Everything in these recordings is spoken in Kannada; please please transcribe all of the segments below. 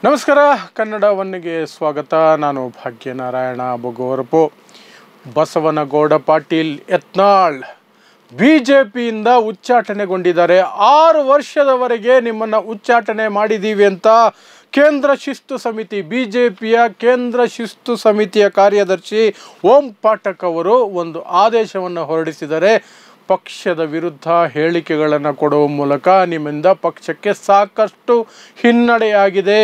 ನಮಸ್ಕಾರ, ಕನ್ನಡ ಒನ್ನಿಗೆ ಸ್ವಾಗತ. ನಾನು ಭಾಗ್ಯನಾರಾಯಣ ಬೊಗೋರಪು. ಬಸವನಗೌಡ ಪಾಟೀಲ್ ಯತ್ನಾಳ್ BJPಯಿಂದ ಉಚ್ಚಾಟನೆಗೊಂಡಿದ್ದಾರೆ. 6 ವರ್ಷದವರೆಗೆ ನಿಮ್ಮನ್ನು ಉಚ್ಚಾಟನೆ ಮಾಡಿದ್ದೀವಿ ಅಂತ ಕೇಂದ್ರ ಶಿಸ್ತು ಸಮಿತಿ, BJPಯ ಕೇಂದ್ರ ಶಿಸ್ತು ಸಮಿತಿಯ ಕಾರ್ಯದರ್ಶಿ ಓಂ ಪಾಠಕ್ ಅವರು ಒಂದು ಆದೇಶವನ್ನು ಹೊರಡಿಸಿದ್ದಾರೆ. ಪಕ್ಷದ ವಿರುದ್ಧ ಹೇಳಿಕೆಗಳನ್ನು ಕೊಡುವ ಮೂಲಕ ನಿಮ್ಮಿಂದ ಪಕ್ಷಕ್ಕೆ ಸಾಕಷ್ಟು ಹಿನ್ನಡೆಯಾಗಿದೆ,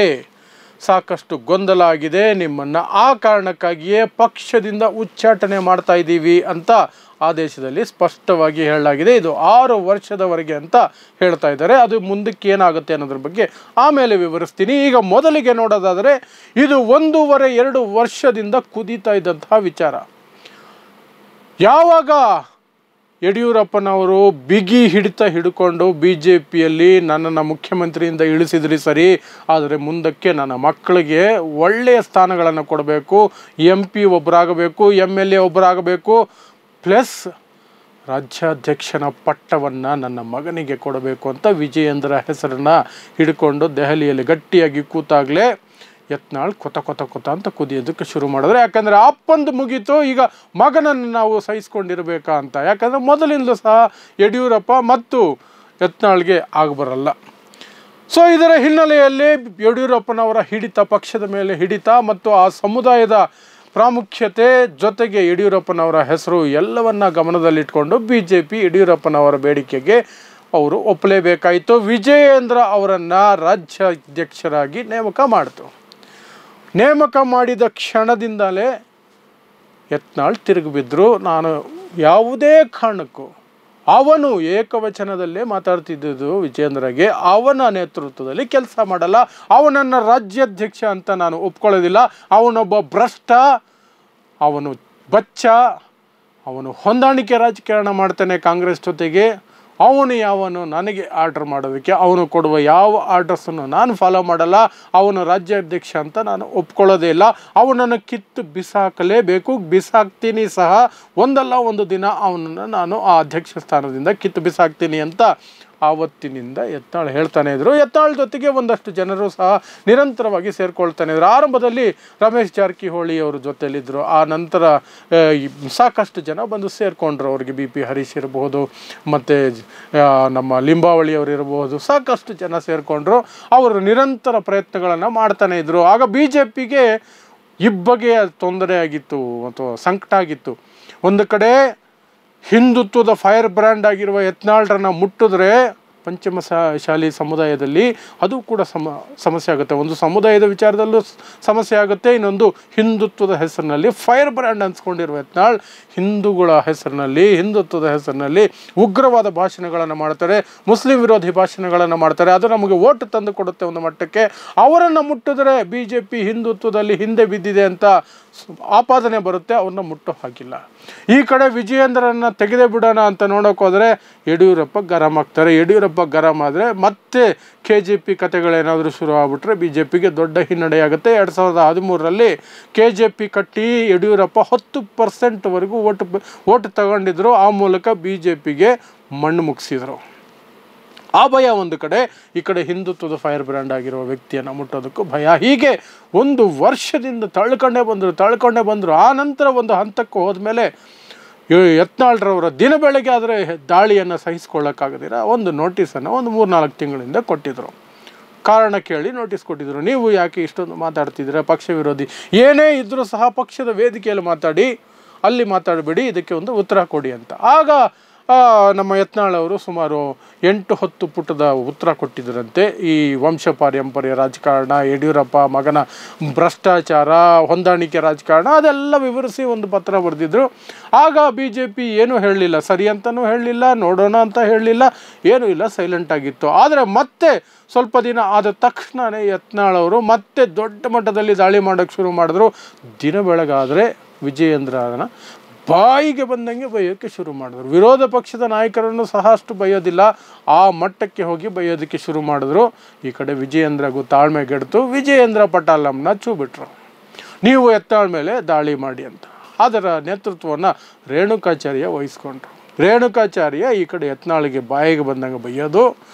ಸಾಕಷ್ಟು ಗೊಂದಲ ಆಗಿದೆ, ನಿಮ್ಮನ್ನು ಆ ಕಾರಣಕ್ಕಾಗಿಯೇ ಪಕ್ಷದಿಂದ ಉಚ್ಚಾಟನೆ ಮಾಡ್ತಾ ಇದ್ದೀವಿ ಅಂತ ಆದೇಶದಲ್ಲಿ ಸ್ಪಷ್ಟವಾಗಿ ಹೇಳಲಾಗಿದೆ. ಇದು 6 ವರ್ಷದವರೆಗೆ ಅಂತ ಹೇಳ್ತಾ ಇದ್ದಾರೆ. ಅದು ಮುಂದಕ್ಕೆ ಏನಾಗುತ್ತೆ ಅನ್ನೋದ್ರ ಬಗ್ಗೆ ಆಮೇಲೆ ವಿವರಿಸ್ತೀನಿ. ಈಗ ಮೊದಲಿಗೆ ನೋಡೋದಾದರೆ ಇದು 1.5-2 ವರ್ಷದಿಂದ ಕುದೀತಾ ಇದ್ದಂತಹ ವಿಚಾರ. ಯಾವಾಗ ಯಡಿಯೂರಪ್ಪನವರು ಬಿಗಿ ಹಿಡಿತ ಹಿಡ್ಕೊಂಡು BJPಯಲ್ಲಿ ನನ್ನನ್ನು ಮುಖ್ಯಮಂತ್ರಿಯಿಂದ ಇಳಿಸಿದ್ರಿ ಸರಿ, ಆದರೆ ಮುಂದಕ್ಕೆ ನನ್ನ ಮಕ್ಕಳಿಗೆ ಒಳ್ಳೆಯ ಸ್ಥಾನಗಳನ್ನು ಕೊಡಬೇಕು, MP ಒಬ್ಬರಾಗಬೇಕು, MLA ಒಬ್ಬರಾಗಬೇಕು, ಪ್ಲಸ್ ರಾಜ್ಯಾಧ್ಯಕ್ಷನ ಪಟ್ಟವನ್ನು ನನ್ನ ಮಗನಿಗೆ ಕೊಡಬೇಕು ಅಂತ ವಿಜಯೇಂದ್ರ ಹೆಸರನ್ನು ಹಿಡ್ಕೊಂಡು ದೆಹಲಿಯಲ್ಲಿ ಗಟ್ಟಿಯಾಗಿ ಕೂತಾಗಲೇ ಯತ್ನಾಳ್ ಕೊತ ಅಂತ ಕುದಿಯೋದಕ್ಕೆ ಶುರು ಮಾಡಿದ್ರೆ. ಯಾಕಂದರೆ ಅಪ್ಪಂದು ಮುಗೀತು, ಈಗ ಮಗನನ್ನು ನಾವು ಸಹಿಸ್ಕೊಂಡಿರಬೇಕಾ ಅಂತ. ಯಾಕಂದರೆ ಮೊದಲಿಂದಲೂ ಸಹ ಯಡಿಯೂರಪ್ಪ ಮತ್ತು ಯತ್ನಾಳ್ಗೆ ಆಗಬರಲ್ಲ. ಸೊ ಇದರ ಹಿನ್ನೆಲೆಯಲ್ಲಿ ಯಡಿಯೂರಪ್ಪನವರ ಹಿಡಿತ, ಪಕ್ಷದ ಮೇಲೆ ಹಿಡಿತ ಮತ್ತು ಆ ಸಮುದಾಯದ ಪ್ರಾಮುಖ್ಯತೆ ಜೊತೆಗೆ ಯಡಿಯೂರಪ್ಪನವರ ಹೆಸರು ಎಲ್ಲವನ್ನ ಗಮನದಲ್ಲಿಟ್ಕೊಂಡು BJP ಯಡಿಯೂರಪ್ಪನವರ ಬೇಡಿಕೆಗೆ ಅವರು ಒಪ್ಪಲೇಬೇಕಾಯಿತು. ವಿಜಯೇಂದ್ರ ಅವರನ್ನು ರಾಜ್ಯಾಧ್ಯಕ್ಷರಾಗಿ ನೇಮಕ ಮಾಡಿತು. ನೇಮಕ ಮಾಡಿದ ಕ್ಷಣದಿಂದಲೇ ಯತ್ನಾಳ್ ತಿರುಗಿಬಿದ್ರು. ನಾನು ಯಾವುದೇ ಕಾರಣಕ್ಕೂ, ಅವನು ಏಕವಚನದಲ್ಲೇ ಮಾತಾಡ್ತಿದ್ದು ವಿಜಯೇಂದ್ರಗೆ, ಅವನ ನೇತೃತ್ವದಲ್ಲಿ ಕೆಲಸ ಮಾಡಲ್ಲ, ಅವನನ್ನು ರಾಜ್ಯಾಧ್ಯಕ್ಷ ಅಂತ ನಾನು ಒಪ್ಕೊಳ್ಳೋದಿಲ್ಲ, ಅವನೊಬ್ಬ ಭ್ರಷ್ಟ, ಅವನು ಬಚ್ಚ, ಅವನು ಹೊಂದಾಣಿಕೆ ರಾಜಕಾರಣ ಮಾಡ್ತಾನೆ ಕಾಂಗ್ರೆಸ್ ಜೊತೆಗೆ, ಅವನು ಯಾವನು ನನಗೆ ಆರ್ಡರ್ ಮಾಡೋದಕ್ಕೆ, ಅವನು ಕೊಡುವ ಯಾವ ಆರ್ಡರ್ಸನ್ನು ನಾನು ಫಾಲೋ ಮಾಡಲ್ಲ, ಅವನು ರಾಜ್ಯಾಧ್ಯಕ್ಷ ಅಂತ ನಾನು ಒಪ್ಕೊಳ್ಳೋದೇ ಇಲ್ಲ, ಅವನನ್ನು ಕಿತ್ತು ಬಿಸಾಕಲೇಬೇಕು, ಬಿಸಾಕ್ತೀನಿ ಸಹ, ಒಂದಲ್ಲ ಒಂದು ದಿನ ಅವನನ್ನು ನಾನು ಆ ಅಧ್ಯಕ್ಷ ಸ್ಥಾನದಿಂದ ಕಿತ್ತು ಬಿಸಾಕ್ತೀನಿ ಅಂತ ಆವತ್ತಿನಿಂದ ಯತ್ನಾಳ್ ಹೇಳ್ತಾನೆ ಇದ್ರು. ಯತ್ನಾಳ್ ಜೊತೆಗೆ ಒಂದಷ್ಟು ಜನರು ಸಹ ನಿರಂತರವಾಗಿ ಸೇರ್ಕೊಳ್ತಾನೆ ಇದ್ರು. ಆರಂಭದಲ್ಲಿ ರಮೇಶ್ ಜಾರಕಿಹೊಳಿ ಅವ್ರ ಜೊತೆಯಲ್ಲಿದ್ದರು, ಆ ನಂತರ ಸಾಕಷ್ಟು ಜನ ಬಂದು ಸೇರಿಕೊಂಡ್ರು. ಅವ್ರಿಗೆ BP ಹರೀಶ್ ಇರಬಹುದು, ಮತ್ತು ನಮ್ಮ ಲಿಂಬಾವಳಿ ಇರಬಹುದು, ಸಾಕಷ್ಟು ಜನ ಸೇರಿಕೊಂಡ್ರು. ಅವರು ನಿರಂತರ ಪ್ರಯತ್ನಗಳನ್ನು ಮಾಡ್ತಾನೆ ಇದ್ರು. ಆಗ BJPಗೆ ಇಬ್ಬಗೆಯ ತೊಂದರೆ ಆಗಿತ್ತು ಅಥವಾ ಸಂಕಟ ಆಗಿತ್ತು. ಒಂದು ಕಡೆ ಹಿಂದುತ್ವದ ಫೈರ್ ಬ್ರ್ಯಾಂಡ್ ಆಗಿರುವ ಯತ್ನಾಳ್ರನ್ನ ಮುಟ್ಟಿದ್ರೆ ಪಂಚಮಸಾಲಿ ಸಮುದಾಯದಲ್ಲಿ ಅದು ಕೂಡ ಸಮಸ್ಯೆ ಆಗುತ್ತೆ. ಒಂದು ಸಮುದಾಯದ ವಿಚಾರದಲ್ಲೂ ಸಮಸ್ಯೆ ಆಗುತ್ತೆ, ಇನ್ನೊಂದು ಹಿಂದುತ್ವದ ಹೆಸರಿನಲ್ಲಿ ಫೈರ್ ಬ್ರ್ಯಾಂಡ್ ಅನ್ಸ್ಕೊಂಡಿರುವ ಯತ್ನಾಳ್ ಹಿಂದೂಗಳ ಹೆಸರಿನಲ್ಲಿ, ಹಿಂದುತ್ವದ ಹೆಸರಿನಲ್ಲಿ ಉಗ್ರವಾದ ಭಾಷಣಗಳನ್ನು ಮಾಡ್ತಾರೆ, ಮುಸ್ಲಿಂ ವಿರೋಧಿ ಭಾಷಣಗಳನ್ನು ಮಾಡ್ತಾರೆ. ಅದು ನಮಗೆ ಓಟ್ ತಂದು ಕೊಡುತ್ತೆ ಒಂದು ಮಟ್ಟಕ್ಕೆ. ಅವರನ್ನು ಮುಟ್ಟಿದ್ರೆ BJP ಹಿಂದುತ್ವದಲ್ಲಿ ಹಿಂದೆ ಬಿದ್ದಿದೆ ಅಂತ ಆಪಾದನೆ ಬರುತ್ತೆ, ಅವ್ರನ್ನ ಮುಟ್ಟೋ ಹಾಕಿಲ್ಲ. ಈ ಕಡೆ ವಿಜಯೇಂದ್ರನ್ನ ತೆಗೆದೇ ಬಿಡೋಣ ಅಂತ ನೋಡೋಕೆ ಹೋದರೆ ಯಡಿಯೂರಪ್ಪ ಗರಂ ಆಗ್ತಾರೆ. ಯಡಿಯೂರಪ್ಪ ಗರಂ ಆದರೆ ಮತ್ತೆ KJP ಕತೆಗಳೇನಾದರೂ ಶುರು ಆಗ್ಬಿಟ್ರೆ BJPಗೆ ದೊಡ್ಡ ಹಿನ್ನಡೆಯಾಗುತ್ತೆ. 2013ರಲ್ಲಿ KJP ಕಟ್ಟಿ ಯಡಿಯೂರಪ್ಪ 10%ವರೆಗೂ ಓಟ್ ತಗೊಂಡಿದ್ರು. ಆ ಮೂಲಕ BJPಗೆ ಮಣ್ಣು ಮುಗಿಸಿದರು. ಆ ಭಯ ಒಂದು ಕಡೆ, ಈ ಕಡೆ ಹಿಂದುತ್ವದ ಫೈರ್ ಬ್ರ್ಯಾಂಡ್ ಆಗಿರುವ ವ್ಯಕ್ತಿಯನ್ನು ಮುಟ್ಟೋದಕ್ಕೂ ಭಯ. ಹೀಗೆ 1 ವರ್ಷದಿಂದ ತಳ್ಕೊಂಡೇ ಬಂದರು. ಆ ನಂತರ ಒಂದು ಹಂತಕ್ಕೆ ಹೋದ್ಮೇಲೆ ಯತ್ನಾಳ್ರವರ ದಿನ ಬೆಳಗ್ಗೆ ಆದರೆ ದಾಳಿಯನ್ನು ಸಹಿಸ್ಕೊಳ್ಳೋಕ್ಕಾಗದಿರ ಒಂದು ನೋಟಿಸನ್ನು ಒಂದು 3-4 ತಿಂಗಳಿಂದ ಕೊಟ್ಟಿದ್ದರು. ಕಾರಣ ಕೇಳಿ ನೋಟಿಸ್ ಕೊಟ್ಟಿದ್ದರು. ನೀವು ಯಾಕೆ ಇಷ್ಟೊಂದು ಮಾತಾಡ್ತಿದ್ದೀರಾ, ಪಕ್ಷ ವಿರೋಧಿ ಏನೇ ಇದ್ದರೂ ಸಹ ಪಕ್ಷದ ವೇದಿಕೆಯಲ್ಲಿ ಮಾತಾಡಿ, ಅಲ್ಲಿ ಮಾತಾಡಬೇಡಿ, ಇದಕ್ಕೆ ಒಂದು ಉತ್ತರ ಕೊಡಿ ಅಂತ. ಆಗ ನಮ್ಮ ಯತ್ನಾಳ್ ಅವರು ಸುಮಾರು 8-10 ಪುಟದ ಉತ್ತರ ಕೊಟ್ಟಿದ್ದರಂತೆ. ಈ ವಂಶ ಪಾರಂಪರ್ಯ ರಾಜಕಾರಣ, ಯಡಿಯೂರಪ್ಪ ಮಗನ ಭ್ರಷ್ಟಾಚಾರ, ಹೊಂದಾಣಿಕೆ ರಾಜಕಾರಣ, ಅದೆಲ್ಲ ವಿವರಿಸಿ ಒಂದು ಪತ್ರ ಬರೆದಿದ್ರು. ಆಗ BJP ಏನೂ ಹೇಳಲಿಲ್ಲ, ಸರಿ ಅಂತಲೂ ಹೇಳಲಿಲ್ಲ, ನೋಡೋಣ ಅಂತ ಹೇಳಲಿಲ್ಲ, ಏನೂ ಇಲ್ಲ, ಸೈಲೆಂಟ್ ಆಗಿತ್ತು. ಆದರೆ ಮತ್ತೆ ಸ್ವಲ್ಪ ದಿನ ಆದ ತಕ್ಷಣವೇ ಯತ್ನಾಳ್ ಅವರು ಮತ್ತೆ ದೊಡ್ಡ ಮಟ್ಟದಲ್ಲಿ ದಾಳಿ ಮಾಡೋಕ್ಕೆ ಶುರು ಮಾಡಿದ್ರು. ದಿನ ಬೆಳಗಾದರೆ ವಿಜಯೇಂದ್ರನ ಬಾಯಿಗೆ ಬಂದಂಗೆ ಬೈಯೋಕ್ಕೆ ಶುರು ಮಾಡಿದ್ರು. ವಿರೋಧ ಪಕ್ಷದ ನಾಯಕರನ್ನು ಸಹ ಅಷ್ಟು ಬೈಯೋದಿಲ್ಲ, ಆ ಮಟ್ಟಕ್ಕೆ ಹೋಗಿ ಬೈಯೋದಕ್ಕೆ ಶುರು ಮಾಡಿದ್ರು. ಈ ಕಡೆ ವಿಜಯೇಂದ್ರಗೂ ತಾಳ್ಮೆಗೆಡ್ತು. ವಿಜಯೇಂದ್ರ ಪಟಾಲಂನ ಚೂ ಬಿಟ್ರು, ನೀವು ಯತ್ನಾಳ್ ಮೇಲೆ ದಾಳಿ ಮಾಡಿ ಅಂತ. ಅದರ ನೇತೃತ್ವವನ್ನು ರೇಣುಕಾಚಾರ್ಯ ವಹಿಸ್ಕೊಂಡ್ರು. ರೇಣುಕಾಚಾರ್ಯ ಈ ಕಡೆ ಯತ್ನಾಳಿಗೆ ಬಾಯಿಗೆ ಬಂದಂಗೆ ಬೈಯೋದು,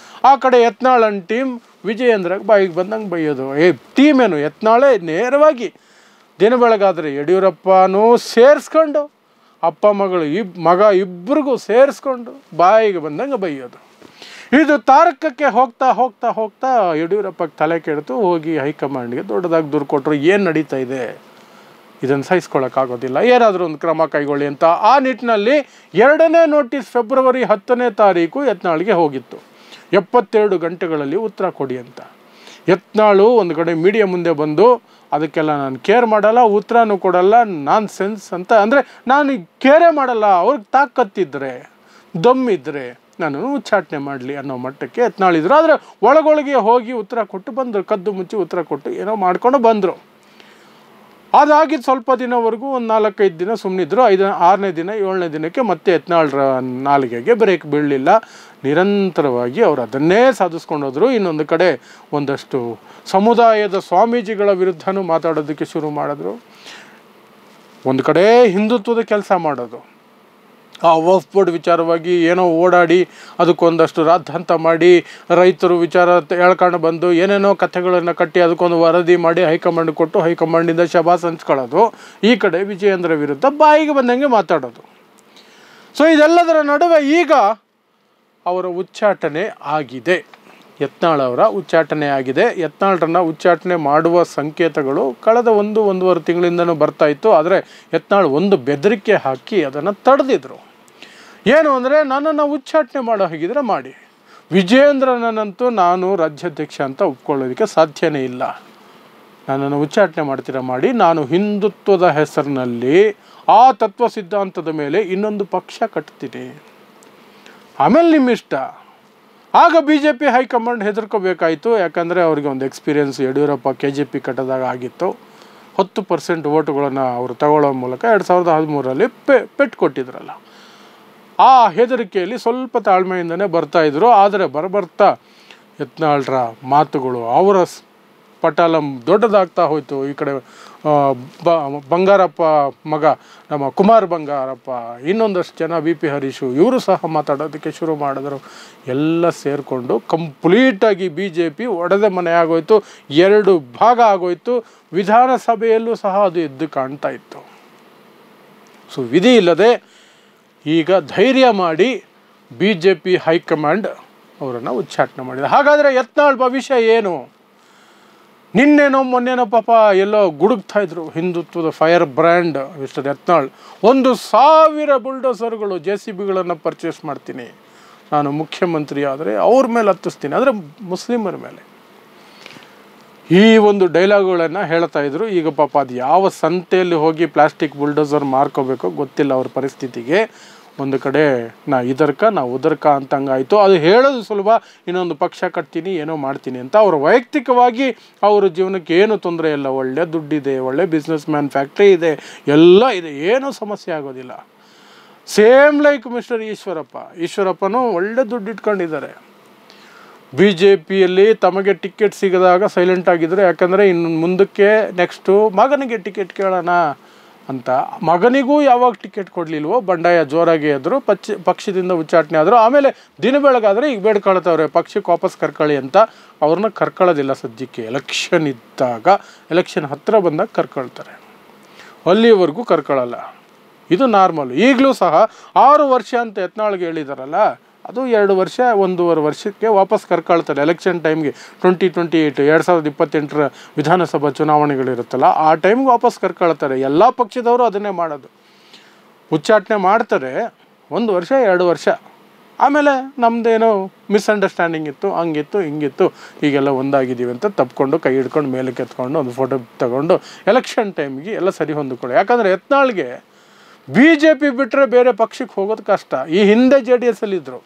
ಆ ಕಡೆ ಯತ್ನಾಳನ್ ಟೀಮ್ ವಿಜಯೇಂದ್ರಗೆ ಬಾಯಿಗೆ ಬಂದಂಗೆ ಬೈಯೋದು. ಟೀಮ್ ಏನು ಯತ್ನಾಳೇ ನೇರವಾಗಿ ದಿನ ಬೆಳಗಾದರೆ ಯಡಿಯೂರಪ್ಪನೂ ಸೇರಿಸ್ಕೊಂಡು ಅಪ್ಪ ಮಗಳು ಮಗ ಇಬ್ಬರಿಗೂ ಸೇರಿಸ್ಕೊಂಡು ಬಾಯಿಗೆ ಬಂದಂಗೆ ಬೈಯೋದು. ಇದು ತಾರಕಕ್ಕೆ ಹೋಗ್ತಾ ಹೋಗ್ತಾ ಹೋಗ್ತಾ ಯಡಿಯೂರಪ್ಪಗೆ ತಲೆ ಕೆಡ್ತು. ಹೋಗಿ ಹೈಕಮಾಂಡ್ಗೆ ದೊಡ್ಡದಾಗಿ ದೂರು ಕೊಟ್ಟರು, ಏನು ನಡೀತಾ ಇದೆ, ಇದನ್ನು ಸಹಿಸ್ಕೊಳ್ಳೋಕ್ಕಾಗೋದಿಲ್ಲ, ಏನಾದರೂ ಒಂದು ಕ್ರಮ ಕೈಗೊಳ್ಳಿ ಅಂತ. ಆ ನಿಟ್ಟಿನಲ್ಲಿ 2ನೇ ನೋಟಿಸ್ ಫೆಬ್ರವರಿ 10ನೇ ತಾರೀಕು ಯತ್ನಾಳ್ಗೆ ಹೋಗಿತ್ತು. 72 ಗಂಟೆಗಳಲ್ಲಿ ಉತ್ತರ ಕೊಡಿ ಅಂತ. ಯತ್ನಾಳು ಒಂದು ಕಡೆ ಮೀಡಿಯಾ ಮುಂದೆ ಬಂದು ಅದಕ್ಕೆಲ್ಲ ನಾನು ಕೇರ್ ಮಾಡಲ್ಲ, ಉತ್ತರನೂ ಕೊಡಲ್ಲ, ನಾನ್ ಸೆನ್ಸ್ ಅಂತ, ಅಂದರೆ ನಾನು ಕೇರೇ ಮಾಡಲ್ಲ, ಅವ್ರಿಗೆ ತಾಕತ್ತಿದ್ರೆ ದಮ್ಮಿದ್ರೆ ನಾನು ಉಚ್ಚಾಟನೆ ಮಾಡಲಿ ಅನ್ನೋ ಮಟ್ಟಕ್ಕೆ ಯತ್ನಾಳಿದ್ರು. ಆದರೆ ಒಳಗೊಳಗೆ ಹೋಗಿ ಉತ್ತರ ಕೊಟ್ಟು ಬಂದರು, ಕದ್ದು ಮುಚ್ಚಿ ಉತ್ತರ ಕೊಟ್ಟು ಏನೋ ಮಾಡ್ಕೊಂಡು ಬಂದರು. ಅದಾಗಿದ್ದು ಸ್ವಲ್ಪ ದಿನವರೆಗೂ ಒಂದು 4-5 ದಿನ ಸುಮ್ಮನಿದ್ರು. 6ನೇ ದಿನ 7ನೇ ದಿನಕ್ಕೆ ಮತ್ತೆ ಯತ್ನಾಳ್ರ ನಾಲಿಗೆಗೆ ಬ್ರೇಕ್ ಬೀಳಲಿಲ್ಲ. ನಿರಂತರವಾಗಿ ಅವರು ಅದನ್ನೇ ಸಾಧಿಸ್ಕೊಂಡು ಹೋದರು. ಇನ್ನೊಂದು ಕಡೆ ಒಂದಷ್ಟು ಸಮುದಾಯದ ಸ್ವಾಮೀಜಿಗಳ ವಿರುದ್ಧನೂ ಮಾತಾಡೋದಕ್ಕೆ ಶುರು ಮಾಡಿದ್ರು. ಒಂದು ಕಡೆ ಹಿಂದುತ್ವದ ಕೆಲಸ ಮಾಡೋದು, ಆ ವಕ್ಫ್ ಬೋರ್ಡ್ ವಿಚಾರವಾಗಿ ಏನೋ ಓಡಾಡಿ ಅದಕ್ಕೊಂದಷ್ಟು ರಾದ್ಧಾಂತ ಮಾಡಿ ರೈತರು ವಿಚಾರ ಹೇಳ್ಕೊಂಡು ಬಂದು ಏನೇನೋ ಕಥೆಗಳನ್ನು ಕಟ್ಟಿ ಅದಕ್ಕೊಂದು ವರದಿ ಮಾಡಿ ಹೈಕಮಾಂಡ್ ಕೊಟ್ಟು ಹೈಕಮಾಂಡಿಂದ ಶಬಾಸ್ ಹಂಚ್ಕೊಳ್ಳೋದು. ಈ ಕಡೆ ವಿಜಯೇಂದ್ರ ವಿರುದ್ಧ ಬಾಯಿಗೆ ಬಂದಂಗೆ ಮಾತಾಡೋದು. ಸೊ ಇದೆಲ್ಲದರ ನಡುವೆ ಈಗ ಅವರ ಉಚ್ಚಾಟನೆ ಆಗಿದೆ, ಯತ್ನಾಳ್ ಅವರ ಉಚ್ಚಾಟನೆ ಆಗಿದೆ. ಯತ್ನಾಳ್ರನ್ನ ಉಚ್ಚಾಟನೆ ಮಾಡುವ ಸಂಕೇತಗಳು ಕಳೆದ 1-1.5 ತಿಂಗಳಿಂದನೂ ಬರ್ತಾ ಇತ್ತು. ಆದರೆ ಯತ್ನಾಳ್ ಒಂದು ಬೆದರಿಕೆ ಹಾಕಿ ಅದನ್ನು ತಡೆದಿದ್ರು. ಏನು ಅಂದರೆ, ನನ್ನನ್ನು ಉಚ್ಚಾಟನೆ ಮಾಡೋ ಹಾಗಿದ್ರೆ ಮಾಡಿ, ವಿಜಯೇಂದ್ರನಂತೂ ನಾನು ರಾಜ್ಯಾಧ್ಯಕ್ಷ ಅಂತ ಒಪ್ಕೊಳ್ಳೋದಕ್ಕೆ ಸಾಧ್ಯನೇ ಇಲ್ಲ. ನನ್ನನ್ನು ಉಚ್ಚಾಟನೆ ಮಾಡ್ತೀರಾ ಮಾಡಿ, ನಾನು ಹಿಂದುತ್ವದ ಹೆಸರಿನಲ್ಲಿ ಆ ತತ್ವ ಸಿದ್ಧಾಂತದ ಮೇಲೆ ಇನ್ನೊಂದು ಪಕ್ಷ ಕಟ್ತೀನಿ, ಆಮೇಲೆ ನಿಮ್ಮ ಇಷ್ಟ. ಆಗ BJP ಹೈಕಮಾಂಡ್ ಹೆದರ್ಕೋಬೇಕಾಯಿತು. ಯಾಕಂದರೆ ಅವರಿಗೆ ಒಂದು ಎಕ್ಸ್ಪೀರಿಯೆನ್ಸ್ ಯಡಿಯೂರಪ್ಪ KJP ಕಟ್ಟದಾಗ ಆಗಿತ್ತು. 10% ವೋಟುಗಳನ್ನು ಅವರು ತಗೊಳ್ಳೋ ಮೂಲಕ 2013ರಲ್ಲಿ ಪೆಟ್ಟು ಕೊಟ್ಟಿದ್ರಲ್ಲ. ಆ ಹೆದರಿಕೆಯಲ್ಲಿ ಸ್ವಲ್ಪ ತಾಳ್ಮೆಯಿಂದನೇ ಬರ್ತಾಯಿದ್ರು. ಆದರೆ ಬರ್ತಾ ಯತ್ನಾಳ್ರ ಮಾತುಗಳು, ಅವರ ಪಟಾಲ ದೊಡ್ಡದಾಗ್ತಾ ಹೋಯಿತು. ಈ ಕಡೆ ಬಂಗಾರಪ್ಪ ಮಗ ನಮ್ಮ ಕುಮಾರ್ ಬಂಗಾರಪ್ಪ, ಇನ್ನೊಂದಷ್ಟು ಜನ BP ಹರೀಶು, ಇವರು ಸಹ ಮಾತಾಡೋದಕ್ಕೆ ಶುರು ಮಾಡಿದ್ರು. ಎಲ್ಲ ಸೇರಿಕೊಂಡು ಕಂಪ್ಲೀಟಾಗಿ BJP ಒಡೆದ ಮನೆ ಆಗೋಯ್ತು, 2 ಭಾಗ ಆಗೋಯ್ತು. ವಿಧಾನಸಭೆಯಲ್ಲೂ ಸಹ ಅದು ಎದ್ದು ಕಾಣ್ತಾ ಇತ್ತು. ಸೊ ವಿಧಿ ಇಲ್ಲದೆ ಈಗ ಧೈರ್ಯ ಮಾಡಿ BJP ಹೈಕಮಾಂಡ್ ಅವರನ್ನು ಉಚ್ಚಾಟನೆ ಮಾಡಿದೆ. ಹಾಗಾದರೆ ಯತ್ನಾಳ್ ಭವಿಷ್ಯ ಏನು? ನಿನ್ನೆನೋ ಮೊನ್ನೆನೋ ಪಾಪ ಎಲ್ಲೋ ಗುಡುಗ್ತಾ ಇದ್ರು, ಹಿಂದುತ್ವದ ಫೈರ್ ಬ್ರ್ಯಾಂಡ್ ಮಿಸ್ಟರ್ ಯತ್ನಾಳ್ 1000 ಬುಲ್ಡೋಸರ್ಗಳು JCBಗಳನ್ನು ಪರ್ಚೇಸ್ ಮಾಡ್ತೀನಿ, ನಾನು ಮುಖ್ಯಮಂತ್ರಿ ಆದರೆ ಅವ್ರ ಮೇಲೆ ಹತ್ತಿಸ್ತೀನಿ, ಅಂದರೆ ಮುಸ್ಲಿಮರ ಮೇಲೆ. ಈ ಒಂದು ಡೈಲಾಗ್ಗಳನ್ನು ಹೇಳ್ತಾ ಇದ್ರು. ಈಗ ಪಾಪ ಅದು ಯಾವ ಸಂತೆಯಲ್ಲಿ ಹೋಗಿ ಪ್ಲಾಸ್ಟಿಕ್ ಬುಲ್ಡೋಸರ್ ಮಾರ್ಕೋಬೇಕೋ ಗೊತ್ತಿಲ್ಲ ಅವ್ರ ಪರಿಸ್ಥಿತಿಗೆ. ಒಂದು ಕಡೆ ನಾ ಉದರ್ಕ ಅಂತಂಗಾಯಿತು. ಅದು ಹೇಳೋದು ಸುಲಭ, ಇನ್ನೊಂದು ಪಕ್ಷ ಕಟ್ತೀನಿ ಏನೋ ಮಾಡ್ತೀನಿ ಅಂತ. ಅವರು ವೈಯಕ್ತಿಕವಾಗಿ ಅವರ ಜೀವನಕ್ಕೆ ಏನು ತೊಂದರೆ ಇಲ್ಲ, ಒಳ್ಳೆ ದುಡ್ಡಿದೆ, ಒಳ್ಳೆ ಬಿಸ್ನೆಸ್ ಮ್ಯಾನ್, ಫ್ಯಾಕ್ಟ್ರಿ ಇದೆ, ಎಲ್ಲ ಇದೆ, ಏನೂ ಸಮಸ್ಯೆ ಆಗೋದಿಲ್ಲ. ಸೇಮ್ ಲೈಕ್ ಮಿಸ್ಟರ್ ಈಶ್ವರಪ್ಪನೂ ಒಳ್ಳೆ ದುಡ್ಡು ಇಟ್ಕೊಂಡಿದ್ದಾರೆ. BJPಯಲ್ಲಿ ತಮಗೆ ಟಿಕೆಟ್ ಸಿಗದಾಗ ಸೈಲೆಂಟ್ ಆಗಿದ್ರು. ಯಾಕಂದರೆ ಇನ್ನು ಮುಂದಕ್ಕೆ ನೆಕ್ಸ್ಟು ಮಗನಿಗೆ ಟಿಕೆಟ್ ಕೇಳೋಣ ಅಂತ. ಮಗನಿಗೂ ಯಾವಾಗ ಟಿಕೆಟ್ ಕೊಡಲಿಲ್ವೋ ಬಂಡಾಯ ಜೋರಾಗಿ ಎದ್ರು, ಪಕ್ಷದಿಂದ ಉಚ್ಚಾಟನೆ ಆದರು. ಆಮೇಲೆ ದಿನ ಬೆಳಗಾದರೆ ಈಗ ಬೇಡ್ಕೊಳ್ತವ್ರೆ ಪಕ್ಷಕ್ಕೆ ವಾಪಸ್ ಕರ್ಕೊಳ್ಳಿ ಅಂತ. ಅವ್ರನ್ನ ಕರ್ಕೊಳ್ಳೋದಿಲ್ಲ ಸದ್ಯಕ್ಕೆ. ಎಲೆಕ್ಷನ್ ಇದ್ದಾಗ, ಎಲೆಕ್ಷನ್ ಹತ್ತಿರ ಬಂದಾಗ ಕರ್ಕೊಳ್ತಾರೆ, ಅಲ್ಲಿವರೆಗೂ ಕರ್ಕೊಳ್ಳಲ್ಲ. ಇದು ನಾರ್ಮಲ್. ಈಗಲೂ ಸಹ 6 ವರ್ಷ ಅಂತ ಯತ್ನಾಳ್ಗೆ ಹೇಳಿದಾರಲ್ಲ, ಅದು 2 ವರ್ಷ 1.5 ವರ್ಷಕ್ಕೆ ವಾಪಸ್ ಕರ್ಕೊಳ್ತಾರೆ. ಎಲೆಕ್ಷನ್ ಟೈಮ್ಗೆ 2028 2028ರ ವಿಧಾನಸಭಾ ಚುನಾವಣೆಗಳಿರುತ್ತಲ್ಲ, ಆ ಟೈಮ್ಗೆ ವಾಪಸ್ ಕರ್ಕೊಳ್ತಾರೆ. ಎಲ್ಲ ಪಕ್ಷದವರು ಅದನ್ನೇ ಮಾಡೋದು. ಉಚ್ಚಾಟನೆ ಮಾಡ್ತಾರೆ 1 ವರ್ಷ 2 ವರ್ಷ, ಆಮೇಲೆ ನಮ್ಮದೇನೋ ಮಿಸ್ಅಂಡರ್ಸ್ಟ್ಯಾಂಡಿಂಗ್ ಇತ್ತು, ಹಂಗಿತ್ತು ಹಿಂಗಿತ್ತು, ಈಗೆಲ್ಲ ಒಂದಾಗಿದ್ದೀವಿ ಅಂತ ತಪ್ಕೊಂಡು ಕೈ ಹಿಡ್ಕೊಂಡು ಮೇಲೆ ಕೆತ್ಕೊಂಡು ಒಂದು ಫೋಟೋ ತಗೊಂಡು ಎಲೆಕ್ಷನ್ ಟೈಮ್ಗೆ ಎಲ್ಲ ಸರಿ ಹೊಂದಿಕೊಳ್ಳಿ. ಯಾಕಂದರೆ ಯತ್ನಾಳ್ಗೆ BJP ಬಿಟ್ಟರೆ ಬೇರೆ ಪಕ್ಷಕ್ಕೆ ಹೋಗೋದು ಕಷ್ಟ. ಈ ಹಿಂದೆ JDSಲ್ಲಿದ್ದರು,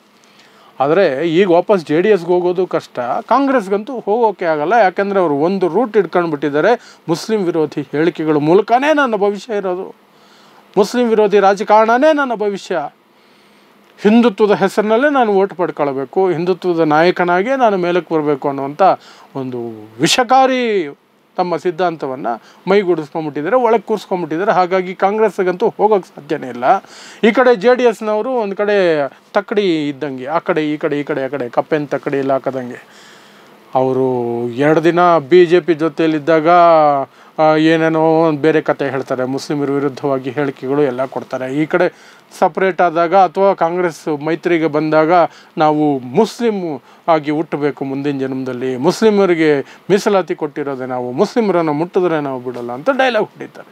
ಆದರೆ ಈಗ ವಾಪಸ್ JDSಗೆ ಹೋಗೋದು ಕಷ್ಟ. ಕಾಂಗ್ರೆಸ್ಗಂತೂ ಹೋಗೋಕೆ ಆಗಲ್ಲ. ಯಾಕೆಂದರೆ ಅವರು ಒಂದು ರೂಟ್ ಇಟ್ಕೊಂಡು ಬಿಟ್ಟಿದ್ದಾರೆ. ಮುಸ್ಲಿಂ ವಿರೋಧಿ ಹೇಳಿಕೆಗಳ ಮೂಲಕನೇ ನನ್ನ ಭವಿಷ್ಯ ಇರೋದು, ಮುಸ್ಲಿಂ ವಿರೋಧಿ ರಾಜಕಾರಣನೇ ನನ್ನ ಭವಿಷ್ಯ, ಹಿಂದುತ್ವದ ಹೆಸರಿನಲ್ಲೇ ನಾನು ಓಟ್ ಪಡ್ಕೊಳ್ಬೇಕು, ಹಿಂದುತ್ವದ ನಾಯಕನಾಗೇ ನಾನು ಮೇಲಕ್ಕೆ ಬರಬೇಕು ಅನ್ನುವಂಥ ಒಂದು ವಿಷಕಾರಿ ತಮ್ಮ ಸಿದ್ಧಾಂತವನ್ನು ಮೈಗೂಡಿಸ್ಕೊಂಡ್ಬಿಟ್ಟಿದ್ದಾರೆ, ಒಳಗೆ ಕೂರಿಸ್ಕೊಂಡ್ಬಿಟ್ಟಿದ್ದಾರೆ. ಹಾಗಾಗಿ ಕಾಂಗ್ರೆಸ್ಗಂತೂ ಹೋಗೋಕ್ಕೆ ಸಾಧ್ಯನೇ ಇಲ್ಲ. ಈ ಕಡೆ JDSನವರು ಒಂದು ಕಡೆ ತಕ್ಕಡಿ ಇದ್ದಂಗೆ, ಆ ಕಡೆ ಈ ಕಡೆ ಆ ಕಡೆ ಕಪ್ಪೆನ ತಕ್ಕಡಿ ಇಲ್ಲ ಹಾಕದಂಗೆ ಅವರು 2 ದಿನ BJP ಜೊತೆಯಲ್ಲಿದ್ದಾಗ ಏನೇನೋ ಬೇರೆ ಕತೆ ಹೇಳ್ತಾರೆ, ಮುಸ್ಲಿಮರ ವಿರುದ್ಧವಾಗಿ ಹೇಳಿಕೆಗಳು ಎಲ್ಲ ಕೊಡ್ತಾರೆ. ಈ ಕಡೆ ಸಪ್ರೇಟ್ ಆದಾಗ ಅಥವಾ ಕಾಂಗ್ರೆಸ್ ಮೈತ್ರಿಗೆ ಬಂದಾಗ ನಾವು ಮುಸ್ಲಿಂ ಆಗಿ ಹುಟ್ಟಬೇಕು ಮುಂದಿನ ಜನ್ಮದಲ್ಲಿ, ಮುಸ್ಲಿಮರಿಗೆ ಮೀಸಲಾತಿ ಕೊಟ್ಟಿರೋದೆ ನಾವು, ಮುಸ್ಲಿಮರನ್ನು ಮುಟ್ಟಿದ್ರೆ ನಾವು ಬಿಡೋಲ್ಲ ಅಂತ ಡೈಲಾಗ್ ಹೊಡಿತಾರೆ.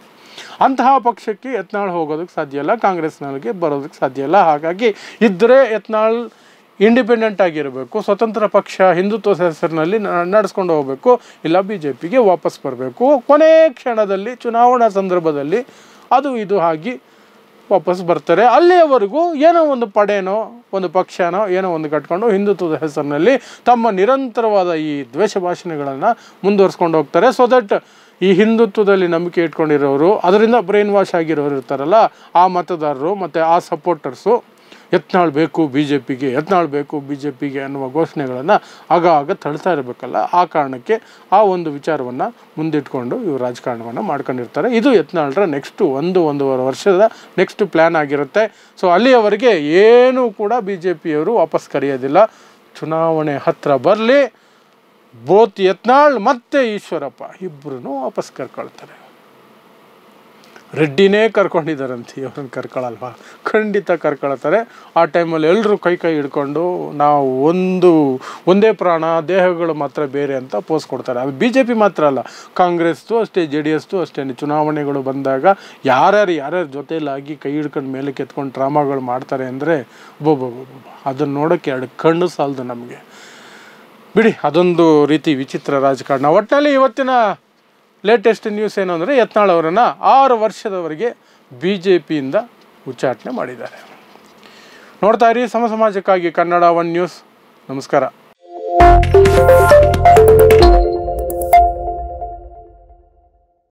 ಅಂತಹ ಪಕ್ಷಕ್ಕೆ ಯತ್ನಾಳ್ ಹೋಗೋದಕ್ಕೆ ಸಾಧ್ಯ ಇಲ್ಲ, ಕಾಂಗ್ರೆಸ್ನಲ್ಲಿಗೆ ಬರೋದಕ್ಕೆ ಸಾಧ್ಯ ಇಲ್ಲ. ಹಾಗಾಗಿ ಇದ್ದರೆ ಯತ್ನಾಳ್ ಇಂಡಿಪೆಂಡೆಂಟ್ ಆಗಿರಬೇಕು, ಸ್ವತಂತ್ರ ಪಕ್ಷ ಹಿಂದುತ್ವದ ಹೆಸರಿನಲ್ಲಿ ನಡೆಸ್ಕೊಂಡು ಹೋಗಬೇಕು, ಇಲ್ಲ BJPಗೆ ವಾಪಸ್ ಬರಬೇಕು. ಕೊನೆ ಕ್ಷಣದಲ್ಲಿ ಚುನಾವಣಾ ಸಂದರ್ಭದಲ್ಲಿ ಅದು ಇದು ಆಗಿ ವಾಪಸ್ ಬರ್ತಾರೆ. ಅಲ್ಲಿಯವರೆಗೂ ಏನೋ ಒಂದು ಪಡೆನೋ ಒಂದು ಪಕ್ಷನೋ ಏನೋ ಒಂದು ಕಟ್ಕೊಂಡು ಹಿಂದುತ್ವದ ಹೆಸರಿನಲ್ಲಿ ತಮ್ಮ ನಿರಂತರವಾದ ಈ ದ್ವೇಷ ಭಾಷಣಗಳನ್ನು ಮುಂದುವರ್ಸ್ಕೊಂಡು ಹೋಗ್ತಾರೆ. ಸೊ ದಟ್ ಈ ಹಿಂದುತ್ವದಲ್ಲಿ ನಂಬಿಕೆ ಇಟ್ಕೊಂಡಿರೋರು, ಅದರಿಂದ ಬ್ರೈನ್ ವಾಶ್ ಆಗಿರೋರು ಇರ್ತಾರಲ್ಲ, ಆ ಮತದಾರರು ಮತ್ತು ಆ ಸಪೋರ್ಟರ್ಸು ಯತ್ನಾಳ್ ಬೇಕು BJPಗೆ, ಯತ್ನಾಳ್ ಬೇಕು BJPಗೆ ಅನ್ನುವ ಘೋಷಣೆಗಳನ್ನು ಆಗ ತಳ್ತಾ ಇರಬೇಕಲ್ಲ. ಆ ಕಾರಣಕ್ಕೆ ಆ ಒಂದು ವಿಚಾರವನ್ನು ಮುಂದಿಟ್ಕೊಂಡು ಇವರು ರಾಜಕಾರಣವನ್ನು ಮಾಡ್ಕೊಂಡಿರ್ತಾರೆ. ಇದು ಯತ್ನಾಳ್ರ ನೆಕ್ಸ್ಟು 1-1.5 ವರ್ಷದ ನೆಕ್ಸ್ಟ್ ಪ್ಲ್ಯಾನ್ ಆಗಿರುತ್ತೆ. ಸೊ ಅಲ್ಲಿಯವರೆಗೆ ಏನೂ ಕೂಡ BJPಯವರು ವಾಪಸ್ ಕರೆಯೋದಿಲ್ಲ. ಚುನಾವಣೆ ಹತ್ತಿರ ಬರಲಿ, ಬೋತ್ ಯತ್ನಾಳ್ ಮತ್ತು ಈಶ್ವರಪ್ಪ ಇಬ್ಬರೂ ವಾಪಸ್ ಕರ್ಕೊಳ್ತಾರೆ. ರೆಡ್ಡಿನೇ ಕರ್ಕೊಂಡಿದ್ದಾರಂತೆ, ಇವ್ರನ್ನ ಕರ್ಕೊಳ್ಳಲ್ವಾ? ಖಂಡಿತ ಕರ್ಕೊಳ್ತಾರೆ. ಆ ಟೈಮಲ್ಲಿ ಎಲ್ಲರೂ ಕೈ ಹಿಡ್ಕೊಂಡು ನಾವು ಒಂದೇ ಪ್ರಾಣ, ದೇಹಗಳು ಮಾತ್ರ ಬೇರೆ ಅಂತ ಪೋಸ್ ಕೊಡ್ತಾರೆ. ಅದು BJP ಮಾತ್ರ ಅಲ್ಲ, ಕಾಂಗ್ರೆಸ್ದು ಅಷ್ಟೇ, JDSದು ಅಷ್ಟೇ. ಚುನಾವಣೆಗಳು ಬಂದಾಗ ಯಾರ್ಯಾರ ಜೊತೆಲಾಗಿ ಕೈ ಹಿಡ್ಕೊಂಡು ಮೇಲೆ ಕೆತ್ಕೊಂಡು ಡ್ರಾಮಾಗಳು ಮಾಡ್ತಾರೆ ಅಂದರೆ ಅದನ್ನು ನೋಡೋಕ್ಕೆ 2 ಕಣ್ಣು ಸಾಲದು ನಮಗೆ. ಬಿಡಿ, ಅದೊಂದು ರೀತಿ ವಿಚಿತ್ರ ರಾಜಕಾರಣ. ಒಟ್ಟಿನಲ್ಲಿ ಇವತ್ತಿನ ಲೇಟೆಸ್ಟ್ ನ್ಯೂಸ್ ಏನು ಅಂದರೆ ಯತ್ನಾಳ್ ಅವರನ್ನು 6 ವರ್ಷದವರೆಗೆ BJPಯಿಂದ ಉಚ್ಚಾಟನೆ ಮಾಡಿದ್ದಾರೆ. ನೋಡ್ತಾ ಇರಿ ಸಮಾಜಕ್ಕಾಗಿ ಕನ್ನಡ 1 ನ್ಯೂಸ್. ನಮಸ್ಕಾರ.